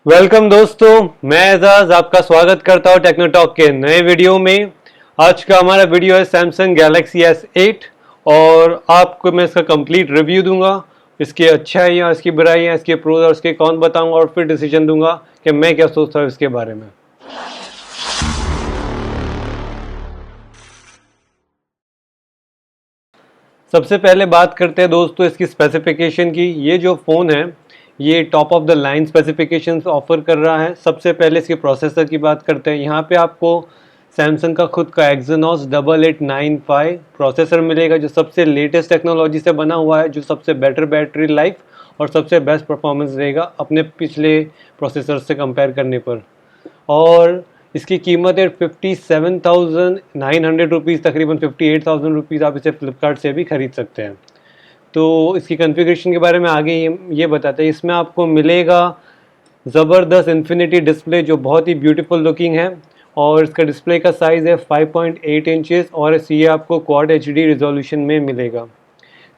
Welcome दोस्तों, मैं एजाज आपका स्वागत करता हूं टेक्नो टॉक के नए वीडियो में। आज का हमारा वीडियो है सैमसंग गैलेक्सी S8 और आपको मैं इसका कंप्लीट रिव्यू दूंगा। इसकी अच्छाइयाँ, इसकी बुराइयाँ, इसके प्रोज और इसके कौन बताऊंगा और फिर डिसीजन दूंगा कि मैं क्या सोचता हूँ इसके बारे में। सबसे पहले बात करते हैं दोस्तों इसकी स्पेसिफिकेशन की। ये जो फ़ोन है ये top of the line specifications offer कर रहा है। सबसे पहले इसके प्रोसेसर की बात करते हैं। यहाँ पे आपको सैमसंग का खुद का Exynos 8895 प्रोसेसर मिलेगा जो सबसे लेटेस्ट टेक्नोलॉजी से बना हुआ है, जो सबसे बेटर बैटरी लाइफ और सबसे बेस्ट परफॉर्मेंस देगा अपने पिछले प्रोसेसर से कंपेयर करने पर। और इसकी कीमत है 57,900 रुपीज़, तकरीबन 58,000 रुपीज़। आप इसे फ्लिपकार्ट से भी ख़रीद सकते हैं। तो इसकी कॉन्फ़िगरेशन के बारे में आगे ये बताते हैं। इसमें आपको मिलेगा ज़बरदस्त इन्फिनिटी डिस्प्ले जो बहुत ही ब्यूटीफुल लुकिंग है और इसका डिस्प्ले का साइज़ है 5.8 इंचेस और ये आपको क्वाड HD रिजोल्यूशन में मिलेगा।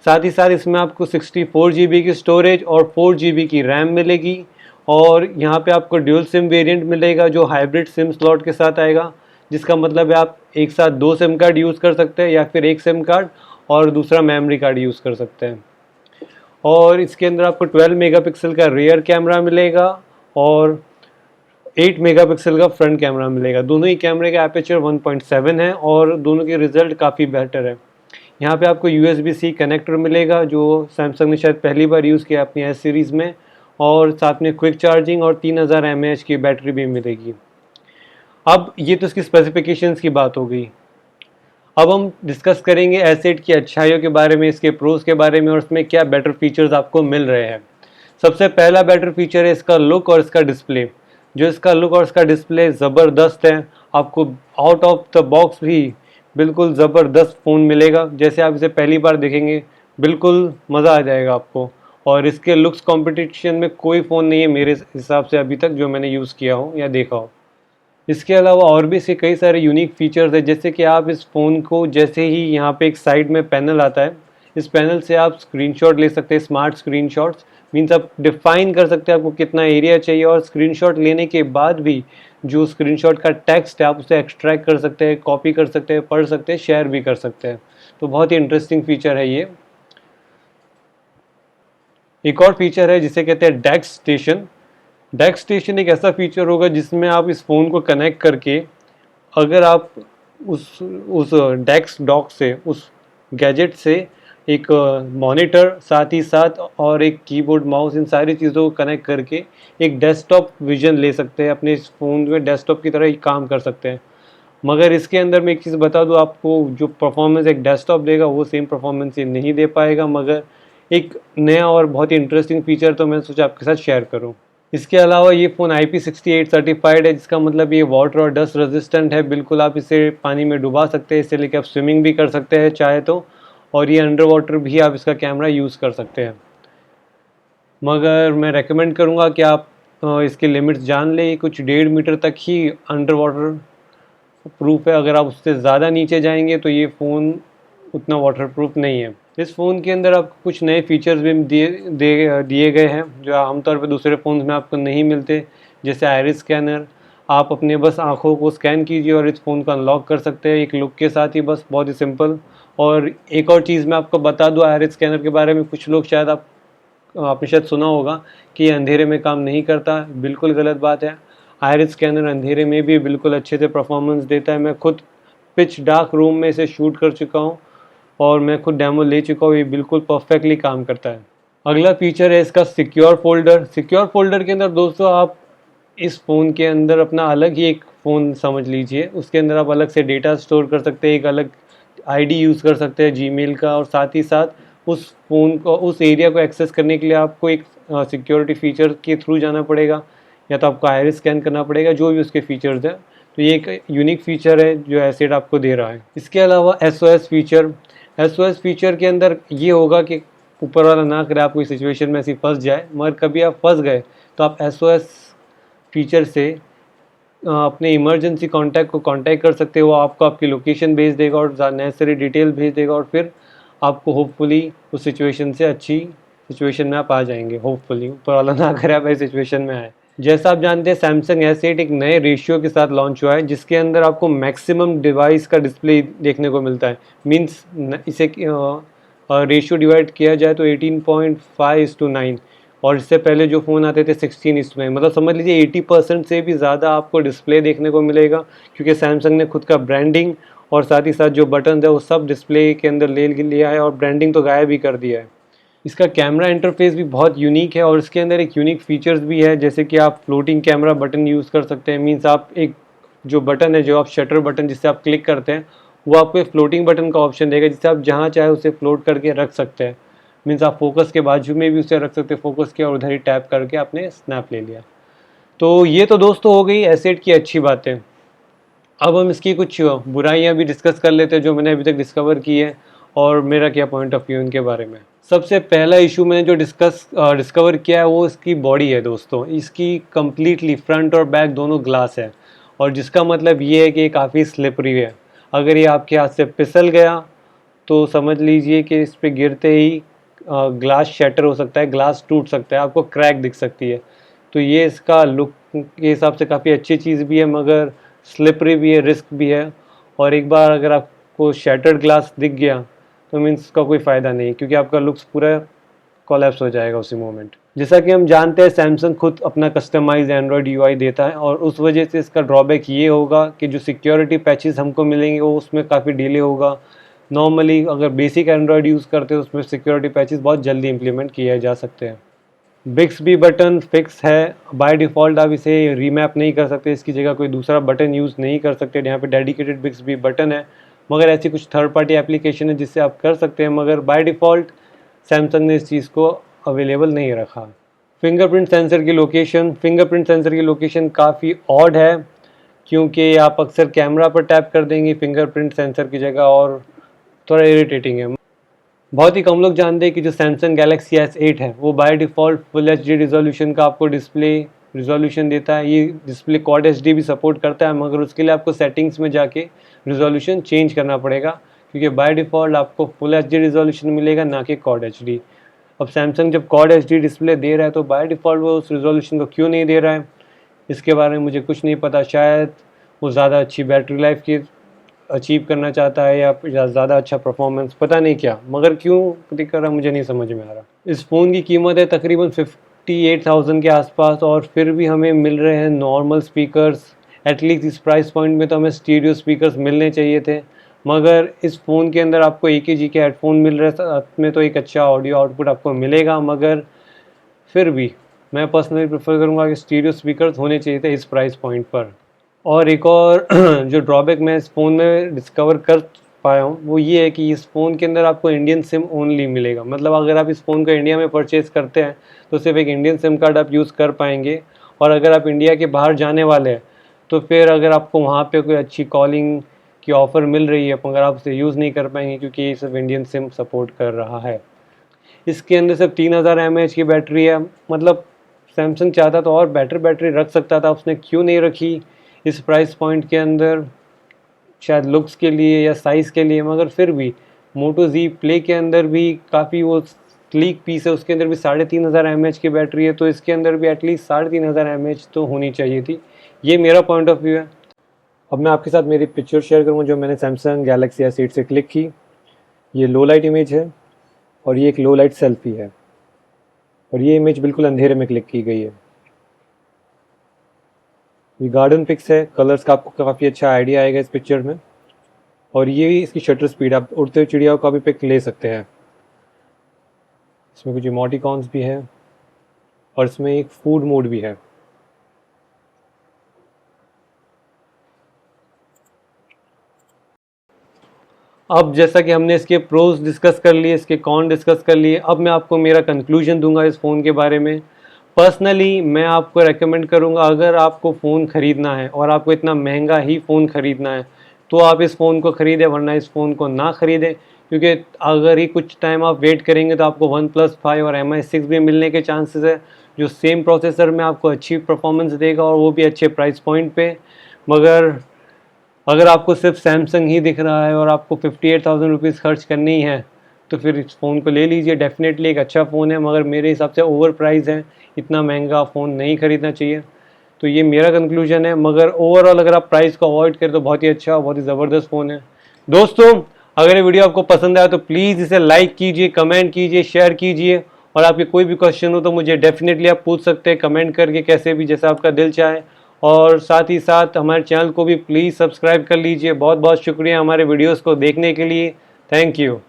साथ ही साथ इसमें आपको 64 GB की स्टोरेज और 4 GB की रैम मिलेगी और यहाँ पे आपको ड्यूल सिम वेरिएंट मिलेगा जो हाइब्रिड सिम स्लॉट के साथ आएगा, जिसका मतलब है आप एक साथ दो सिम कार्ड यूज़ कर सकते हैं या फिर एक सिम कार्ड और दूसरा मेमोरी कार्ड यूज़ कर सकते हैं। और इसके अंदर आपको 12 मेगापिक्सल का रियर कैमरा मिलेगा और 8 मेगापिक्सल का फ्रंट कैमरा मिलेगा। दोनों ही कैमरे का एपर्चर 1.7 है और दोनों के रिजल्ट काफ़ी बेटर है। यहाँ पे आपको USB-C कनेक्टर मिलेगा जो सैमसंग ने शायद पहली बार यूज़ किया अपनी S सीरीज़ में, और साथ में क्विक चार्जिंग और 3000 mAh की बैटरी भी मिलेगी। अब ये तो इसकी स्पेसिफिकेशंस की बात हो गई। अब हम डिस्कस करेंगे S8 की अच्छाइयों के बारे में, इसके प्रोज के बारे में और इसमें क्या बेटर फीचर्स आपको मिल रहे हैं। सबसे पहला बेटर फीचर है इसका लुक और इसका डिस्प्ले। जो इसका लुक और इसका डिस्प्ले ज़बरदस्त है। आपको आउट ऑफ द बॉक्स भी बिल्कुल ज़बरदस्त फ़ोन मिलेगा। जैसे आप इसे पहली बार देखेंगे बिल्कुल मज़ा आ जाएगा आपको। और इसके लुक्स कंपटीशन में कोई फ़ोन नहीं है मेरे हिसाब से अभी तक जो मैंने यूज़ किया हो या देखा हो। इसके अलावा और भी इसके कई सारे यूनिक फीचर्स हैं, जैसे कि आप इस फ़ोन को जैसे ही यहाँ पे एक साइड में पैनल आता है, इस पैनल से आप स्क्रीनशॉट ले सकते हैं। स्मार्ट स्क्रीनशॉट्स मीन्स आप डिफाइन कर सकते हैं आपको कितना एरिया चाहिए और स्क्रीनशॉट लेने के बाद भी जो स्क्रीनशॉट का टेक्स्ट है आप उसे एक्सट्रैक्ट कर सकते हैं, कॉपी कर सकते हैं, पढ़ सकते हैं, शेयर भी कर सकते हैं। तो बहुत ही इंटरेस्टिंग फीचर है ये। एक और फीचर है जिसे कहते हैं डेस्क स्टेशन। डेस्क स्टेशन एक ऐसा फीचर होगा जिसमें आप इस फ़ोन को कनेक्ट करके अगर आप उस डेस्क डॉक से, उस गैजेट से एक मॉनिटर साथ ही साथ और एक कीबोर्ड माउस, इन सारी चीज़ों को कनेक्ट करके एक डेस्कटॉप विजन ले सकते हैं। अपने इस फ़ोन में डेस्कटॉप की तरह ही काम कर सकते हैं। मगर इसके अंदर मैं एक चीज़ बता दूं आपको, जो परफॉर्मेंस एक डेस्कटॉप देगा वो सेम परफॉर्मेंस ये नहीं दे पाएगा। मगर एक नया और बहुत ही इंटरेस्टिंग फीचर तो मैंने सोचा आपके साथ शेयर करूं। इसके अलावा ये फ़ोन IP68 सर्टिफाइड है, जिसका मतलब ये वाटर और डस्ट रेजिस्टेंट है। बिल्कुल आप इसे पानी में डुबा सकते हैं, इसे लेकर आप स्विमिंग भी कर सकते हैं चाहे तो, और ये अंडर वाटर भी आप इसका कैमरा यूज़ कर सकते हैं। मगर मैं रेकमेंड करूँगा कि आप इसके लिमिट्स जान लें। कुछ 1.5 मीटर तक ही अंडर वाटर प्रूफ है। अगर आप उससे ज़्यादा नीचे जाएंगे तो ये फ़ोन उतना वाटर प्रूफ नहीं है। इस फ़ोन के अंदर आपको कुछ नए फीचर्स भी दिए गए हैं जो आमतौर पर दूसरे फ़ोन में आपको नहीं मिलते, जैसे आइरिस स्कैनर। आप अपने बस आँखों को स्कैन कीजिए और इस फ़ोन को अनलॉक कर सकते हैं एक लुक के साथ ही, बस बहुत ही सिंपल। और एक और चीज़ मैं आपको बता दूँ आइरिस स्कैनर के बारे में, कुछ लोग शायद आपने शायद सुना होगा कि ये अंधेरे में काम नहीं करता। बिल्कुल गलत बात है। आइरिस स्कैनर अंधेरे में भी बिल्कुल अच्छे से परफॉर्मेंस देता है। मैं खुद पिच डार्क रूम में इसे शूट कर चुका हूँ और मैं खुद डेमो ले चुका हूँ। ये बिल्कुल परफेक्टली काम करता है। अगला फीचर है इसका सिक्योर फोल्डर। सिक्योर फोल्डर के अंदर दोस्तों आप इस फ़ोन के अंदर अपना अलग ही एक फ़ोन समझ लीजिए, उसके अंदर आप अलग से डेटा स्टोर कर सकते हैं, एक अलग आईडी यूज़ कर सकते हैं जीमेल का, और साथ ही साथ उस फ़ोन को, उस एरिया को एक्सेस करने के लिए आपको एक सिक्योरिटी फीचर के थ्रू जाना पड़ेगा या तो आपको आइरिस स्कैन करना पड़ेगा, जो भी उसके फीचर्स हैं। तो ये एक यूनिक फीचर है जो एसिड आपको दे रहा है। इसके अलावा SOS फीचर। SOS फीचर के अंदर ये होगा कि ऊपर वाला ना करे आप कोई सिचुएशन में ऐसी फंस जाए, मगर कभी आप फंस गए तो आप SOS फीचर से अपने इमरजेंसी कॉन्टैक्ट को कांटेक्ट कर सकते हो। वो आपको आपकी लोकेशन भेज देगा और नेसेसरी डिटेल भेज देगा और फिर आपको होपफुली उस सिचुएशन से अच्छी सिचुएशन में आप आ जाएंगे। होपफुली, ऊपर वाला ना करे आप ऐसी सिचुएशन में आए। जैसा आप जानते हैं सैमसंग S8 एक नए रेशियो के साथ लॉन्च हुआ है जिसके अंदर आपको मैक्सिमम डिवाइस का डिस्प्ले देखने को मिलता है। मींस इसे रेशियो डिवाइड किया जाए तो 18.5:9 और इससे पहले जो फ़ोन आते थे 16:9, मतलब समझ लीजिए 80% से भी ज़्यादा आपको डिस्प्ले देखने को मिलेगा, क्योंकि सैमसंग ने खुद का ब्रांडिंग और साथ ही साथ जो बटन है वो सब डिस्प्ले के अंदर ले लिया है और ब्रांडिंग तो गायब ही कर दिया है। इसका कैमरा इंटरफेस भी बहुत यूनिक है और इसके अंदर एक यूनिक फीचर्स भी है, जैसे कि आप फ्लोटिंग कैमरा बटन यूज़ कर सकते हैं। मींस आप एक जो बटन है, जो आप शटर बटन जिससे आप क्लिक करते हैं, वो आपको एक फ्लोटिंग बटन का ऑप्शन देगा जिससे आप जहाँ चाहे उसे फ्लोट करके रख सकते हैं। मीन्स आप फोकस के बाजू में भी उसे रख सकते हैं, फोकस किया और उधर ही टैप करके आपने स्नैप ले लिया। तो ये तो दोस्तों हो गई एसेट की अच्छी बातें। अब हम इसकी कुछ बुराइयां भी डिस्कस कर लेते हैं जो मैंने अभी तक डिस्कवर की है और मेरा क्या पॉइंट ऑफ व्यू इनके बारे में। सबसे पहला इशू मैंने जो डिस्कवर किया है वो इसकी बॉडी है दोस्तों। इसकी कम्प्लीटली फ्रंट और बैक दोनों ग्लास है और जिसका मतलब ये है कि ये काफ़ी स्लिपरी है। अगर ये आपके हाथ से फिसल गया तो समझ लीजिए कि इस पे गिरते ही ग्लास शैटर हो सकता है, ग्लास टूट सकता है, आपको क्रैक दिख सकती है। तो ये इसका लुक के हिसाब से काफ़ी अच्छी चीज़ भी है मगर स्लिपरी भी है, रिस्क भी है। और एक बार अगर आपको शैटर्ड ग्लास दिख गया तो मीन्स उसका कोई फ़ायदा नहीं, क्योंकि आपका लुक्स पूरा कोलैप्स हो जाएगा उसी मोमेंट। जैसा कि हम जानते हैं सैमसंग खुद अपना कस्टमाइज एंड्रॉयड यूआई देता है और उस वजह से इसका ड्रॉबैक ये होगा कि जो सिक्योरिटी पैचेस हमको मिलेंगे वो उसमें काफ़ी डिले होगा। नॉर्मली अगर बेसिक एंड्रॉयड यूज़ करते हैं उसमें सिक्योरिटी पैचेस बहुत जल्दी इंप्लीमेंट किए जा सकते हैं। बिक्सबी बटन फिक्स है, बाय डिफ़ॉल्ट आप इसे रीमैप नहीं कर सकते, इसकी जगह कोई दूसरा बटन यूज़ नहीं कर सकते। यहाँ पे डेडिकेटेड बिक्सबी बटन है, मगर ऐसी कुछ थर्ड पार्टी एप्लीकेशन है जिससे आप कर सकते हैं, मगर बाय डिफ़ॉल्ट सैमसंग ने इस चीज़ को अवेलेबल नहीं रखा। फिंगरप्रिंट सेंसर की लोकेशन काफ़ी ऑड है, क्योंकि आप अक्सर कैमरा पर टैप कर देंगे फिंगरप्रिंट सेंसर की जगह और थोड़ा इरिटेटिंग है। बहुत ही कम लोग जानते हैं कि जो सैमसंग गैलेक्सी S8 है वो by default full HD resolution का आपको डिस्प्ले रिजोल्यूशन देता है। ये डिस्प्ले क्वाड HD भी सपोर्ट करता है, मगर उसके लिए आपको सेटिंग्स में जाके रिजोल्यूशन चेंज करना पड़ेगा, क्योंकि बाय डिफ़ॉल्ट आपको फुल HD रिजोल्यूशन मिलेगा, ना कि क्वाड HD। अब सैमसंग जब क्वाड HD डिस्प्ले दे रहा है तो बाय डिफ़ॉल्ट वो उस रिजोल्यूशन को क्यों नहीं दे रहा है, इसके बारे में मुझे कुछ नहीं पता। शायद वो ज़्यादा अच्छी बैटरी लाइफ की अचीव करना चाहता है या ज़्यादा अच्छा परफॉर्मेंस, पता नहीं क्या, मगर क्यों दिख रहा मुझे नहीं समझ में आ रहा। इस फ़ोन की कीमत है तकरीबन 58,000 के आसपास और फिर भी हमें मिल रहे हैं नॉर्मल स्पीकर्स। एटलीस्ट इस प्राइस पॉइंट में तो हमें स्टीरियो स्पीकर्स मिलने चाहिए थे, मगर इस फ़ोन के अंदर आपको AKG के हेडफोन मिल रहे हैं, साथ में तो एक अच्छा ऑडियो आउटपुट आपको मिलेगा, मगर फिर भी मैं पर्सनली प्रेफर करूँगा कि स्टीरियो स्पीकर्स होने चाहिए थे इस प्राइस पॉइंट पर। और एक और जो ड्रॉबैक मैं इस फ़ोन में डिस्कवर कर पाया हूँ वो ये है कि इस फ़ोन के अंदर आपको इंडियन सिम ओनली मिलेगा। मतलब अगर आप इस फ़ोन को इंडिया में परचेज़ करते हैं तो सिर्फ एक इंडियन सिम कार्ड आप यूज़ कर पाएंगे, और अगर आप इंडिया के बाहर जाने वाले हैं तो फिर अगर आपको वहाँ पे कोई अच्छी कॉलिंग की ऑफ़र मिल रही है मगर आप उसे यूज़ नहीं कर पाएंगे, क्योंकि ये सिर्फ इंडियन सिम सपोर्ट कर रहा है। इसके अंदर सिर्फ 3000 mAh की बैटरी है। मतलब सैमसंग चाहता तो और बैटरी रख सकता था, उसने क्यों नहीं रखी इस प्राइस पॉइंट के अंदर, शायद लुक्स के लिए या साइज़ के लिए, मगर फिर भी मोटो Z प्ले के अंदर भी काफ़ी वो स्लीक पीस है, उसके अंदर भी 3500 mAh की बैटरी है, तो इसके अंदर भी एटलीस्ट 3500 mAh तो होनी चाहिए थी। ये मेरा पॉइंट ऑफ व्यू है। अब मैं आपके साथ मेरी पिक्चर शेयर करूँगा जो मैंने सैमसंग गैलेक्सी S8 से क्लिक की। ये लो लाइट इमेज है और ये एक लो लाइट सेल्फी है, और ये इमेज बिल्कुल अंधेरे में क्लिक की गई है। ये गार्डन पिक्स है, कलर्स का आपको काफ़ी अच्छा आइडिया आएगा इस पिक्चर में। और ये इसकी शटर स्पीड, आप उड़ते हुए चिड़ियाओं का भी पिक ले सकते हैं। इसमें कुछ इमोटिकॉन्स भी है और इसमें एक फूड मोड भी है। अब जैसा कि हमने इसके प्रोज डिस्कस कर लिए, इसके कॉन डिस्कस कर लिए, अब मैं आपको मेरा कंक्लूजन दूंगा इस फ़ोन के बारे में। पर्सनली मैं आपको रेकमेंड करूंगा, अगर आपको फ़ोन ख़रीदना है और आपको इतना महंगा ही फ़ोन ख़रीदना है तो आप इस फ़ोन को ख़रीदें, वरना इस फ़ोन को ना ख़रीदें, क्योंकि अगर ही कुछ टाइम आप वेट करेंगे तो आपको OnePlus 5 और MI6 भी मिलने के चांसेस है, जो सेम प्रोसेसर में आपको अच्छी परफॉर्मेंस देगा और वो भी अच्छे प्राइस पॉइंट पे। मगर अगर आपको सिर्फ सैमसंग ही दिख रहा है और आपको 58,000 रुपीज़ खर्च करनी है तो फिर इस फ़ोन को ले लीजिए। डेफिनेटली एक अच्छा फ़ोन है, मगर मेरे हिसाब से ओवर प्राइस है, इतना महंगा फ़ोन नहीं ख़रीदना चाहिए। तो ये मेरा कंक्लूजन है। मगर ओवरऑल अगर आप प्राइस को अवॉइड करें तो बहुत ही अच्छा, बहुत ही ज़बरदस्त फ़ोन है। दोस्तों, अगर ये वीडियो आपको पसंद आया तो प्लीज़ इसे लाइक कीजिए, कमेंट कीजिए, शेयर कीजिए, और आपके कोई भी क्वेश्चन हो तो मुझे डेफिनेटली आप पूछ सकते हैं कमेंट करके, कैसे भी जैसा आपका दिल चाहे। और साथ ही साथ हमारे चैनल को भी प्लीज़ सब्सक्राइब कर लीजिए। बहुत बहुत शुक्रिया हमारे वीडियोस को देखने के लिए। Thank you.